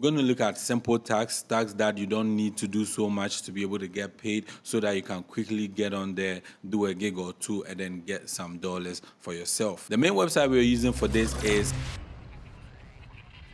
We're going to look at simple tasks that you don't need to do so much to be able to get paid so that you can quickly get on there, do a gig or two, and then get some dollars for yourself. The main website we're using for this is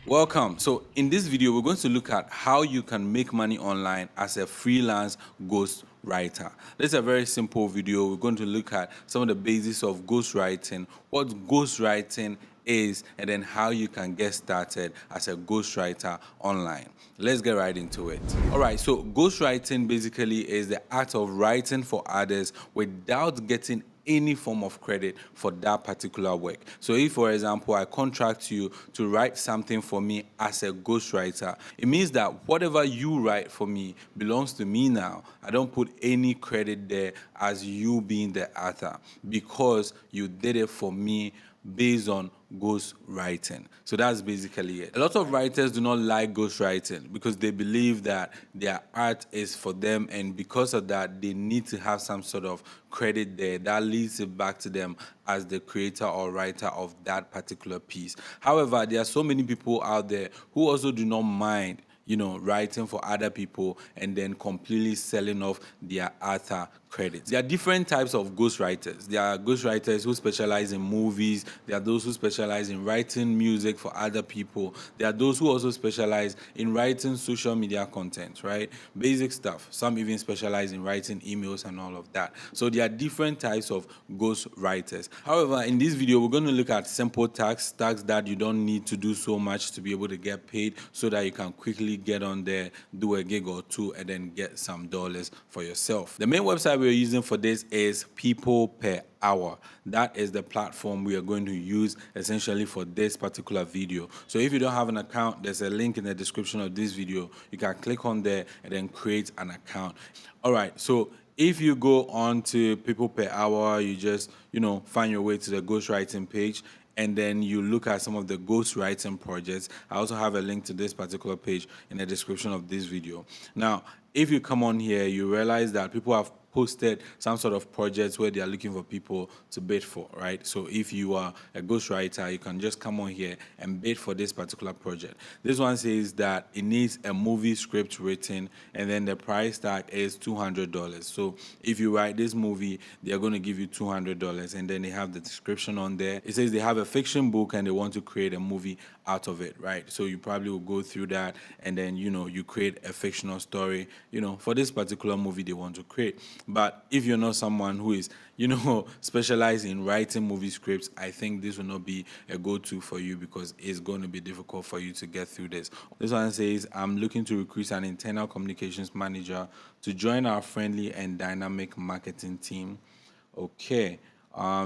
Welcome. So, in this video, we're going to look at how you can make money online as a freelance ghost writer. This is a very simple video. We're going to look at some of the basics of ghostwriting, what ghostwriting is, and then how you can get started as a ghostwriter online. Let's get right into it. All right, so ghostwriting basically is the art of writing for others without getting any form of credit for that particular work. So if, for example, I contract you to write something for me as a ghostwriter, it means that whatever you write for me belongs to me now. I don't put any credit there as you being the author because you did it for me based on ghostwriting. So that's basically it. A lot of writers do not like ghostwriting because they believe that their art is for them, and because of that, they need to have some sort of credit there that leads it back to them as the creator or writer of that particular piece. However, there are so many people out there who also do not mind writing for other people and then completely selling off their author credits. There are different types of ghostwriters. There are ghostwriters who specialize in movies. There are those who specialize in writing music for other people. There are those who also specialize in writing social media content, right? Basic stuff. Some even specialize in writing emails and all of that. So there are different types of ghostwriters. However, in this video, we're going to look at simple tasks that you don't need to do so much to be able to get paid so that you can quickly get on there, do a gig or two, and then get some dollars for yourself. The main website we're using for this is People Per Hour. That is the platform we are going to use essentially for this particular video. So if you don't have an account, there's a link in the description of this video. You can click on there and then create an account. All right, so if you go on to People Per Hour, you just, find your way to the ghostwriting page, and then you look at some of the ghostwriting projects. I also have a link to this particular page in the description of this video. Now, if you come on here, you realize that people have posted some sort of projects where they are looking for people to bid for, right? So if you are a ghostwriter, you can just come on here and bid for this particular project. This one says that it needs a movie script written, and then the price tag is $200. So if you write this movie, they're going to give you $200, and then they have the description on there. It says they have a fiction book and they want to create a movie out of it, right? So you probably will go through that, and then you create a fictional story, for this particular movie they want to create. But if you're not someone who is, specialized in writing movie scripts, I think this will not be a go-to for you because it's going to be difficult for you to get through this. This one says, I'm looking to recruit an internal communications manager to join our friendly and dynamic marketing team. Okay.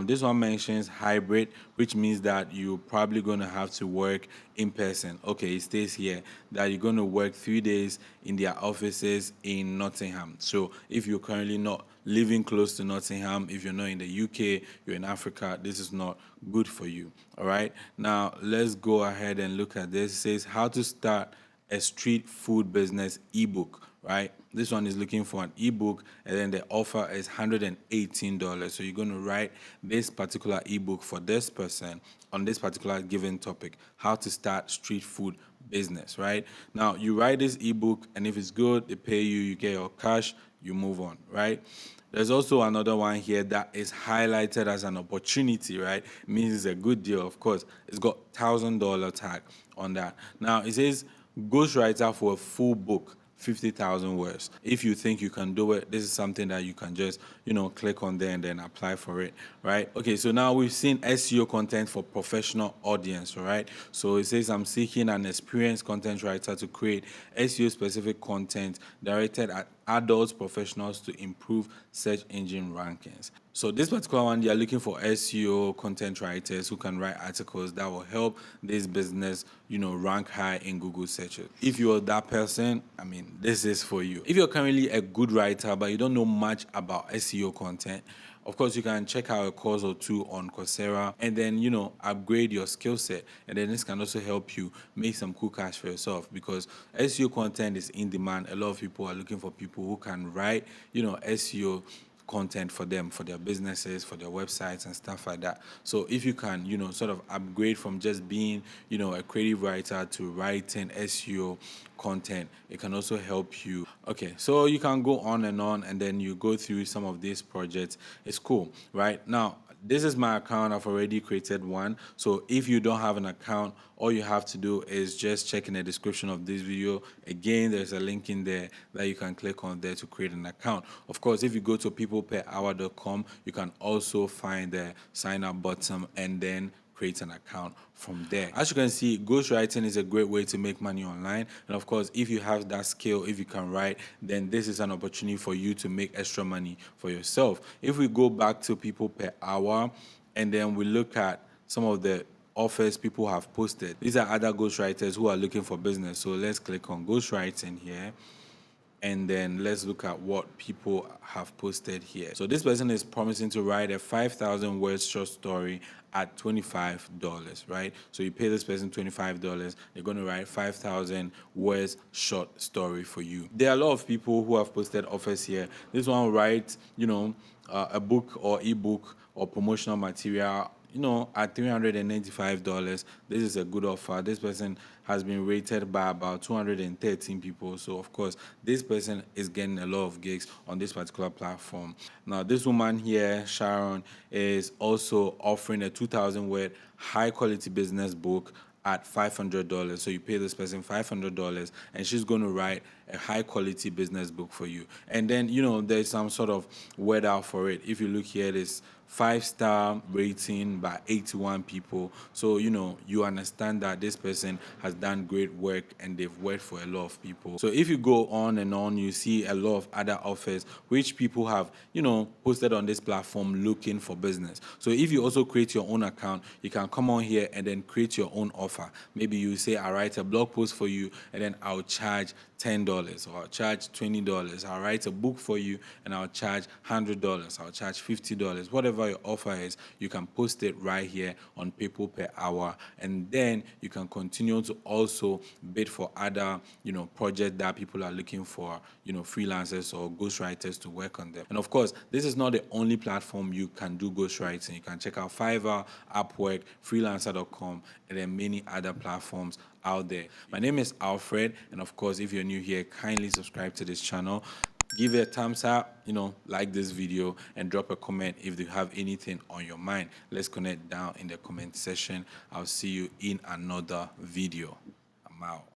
This one mentions hybrid, which means that you're probably going to have to work in person. Okay, it states here that you're going to work 3 days in their offices in Nottingham. So if you're currently not living close to Nottingham, if you're not in the UK, you're in Africa, this is not good for you. All right. Now, let's go ahead and look at this. It says how to start a street food business ebook, right? This one is looking for an ebook, and then the offer is $118. So you're going to write this particular ebook for this person on this particular given topic, how to start street food business, right? Now you write this ebook, and if it's good, they pay you, you get your cash, you move on, right? There's also another one here that is highlighted as an opportunity, right? It means it's a good deal, of course. It's got $1,000 tag on that. Now it says ghostwriter for a full book, 50,000 words. If you think you can do it, this is something that you can just, click on there and then apply for it, right? Okay, so now we've seen SEO content for professional audience, right? So it says I'm seeking an experienced content writer to create SEO specific content directed at adult professionals to improve search engine rankings. So this particular one, they are looking for SEO content writers who can write articles that will help this business, rank high in Google searches. If you're that person, this is for you. If you're currently a good writer, but you don't know much about SEO content, of course, you can check out a course or two on Coursera and then, upgrade your skill set. And then this can also help you make some cool cash for yourself because SEO content is in demand. A lot of people are looking for people who can write, SEO content for them, for their businesses, for their websites and stuff like that. So if you can, sort of upgrade from just being, a creative writer to writing SEO content, it can also help you. Okay, so you can go on, and then you go through some of these projects. It's cool, right? Now, this is my account. I've already created one. So if you don't have an account, all you have to do is just check in the description of this video. Again, there's a link in there that you can click on there to create an account. Of course, if you go to peopleperhour.com, you can also find the sign up button and then create an account from there. As you can see, ghostwriting is a great way to make money online. And of course, if you have that skill, if you can write, then this is an opportunity for you to make extra money for yourself. If we go back to people per hour and then we look at some of the offers people have posted, these are other ghostwriters who are looking for business. So let's click on ghostwriting here, and then let's look at what people have posted here. So this person is promising to write a 5,000 words short story at $25, right? So you pay this person $25, they're going to write 5,000 words short story for you. There are a lot of people who have posted offers here. This one writes, a book or ebook or promotional material, at $395. This is a good offer. This person has been rated by about 213 people. So, of course, this person is getting a lot of gigs on this particular platform. Now, this woman here, Sharon, is also offering a 2,000 word high quality business book at $500. So you pay this person $500 and she's going to write a high quality business book for you. And then, there's some sort of word out for it. If you look here, this 5-star rating by 81 people. So, you understand that this person has done great work and they've worked for a lot of people. So if you go on and on, you see a lot of other offers which people have, posted on this platform looking for business. So if you also create your own account, you can come on here and then create your own offer. Maybe you say, I write a blog post for you and then I'll charge $10 or I'll charge $20. I'll write a book for you and I'll charge $100. I'll charge $50. Whatever your offer is, you can post it right here on People Per Hour, and then you can continue to also bid for other, projects that people are looking for, freelancers or ghostwriters to work on them. And of course, this is not the only platform you can do ghostwriting. You can check out Fiverr, Upwork, freelancer.com, and then many other platforms out there. My name is Alfred, and of course, if you're new here, kindly subscribe to this channel. Give it a thumbs up, like this video, and drop a comment if you have anything on your mind. Let's connect down in the comment section. I'll see you in another video. I'm out.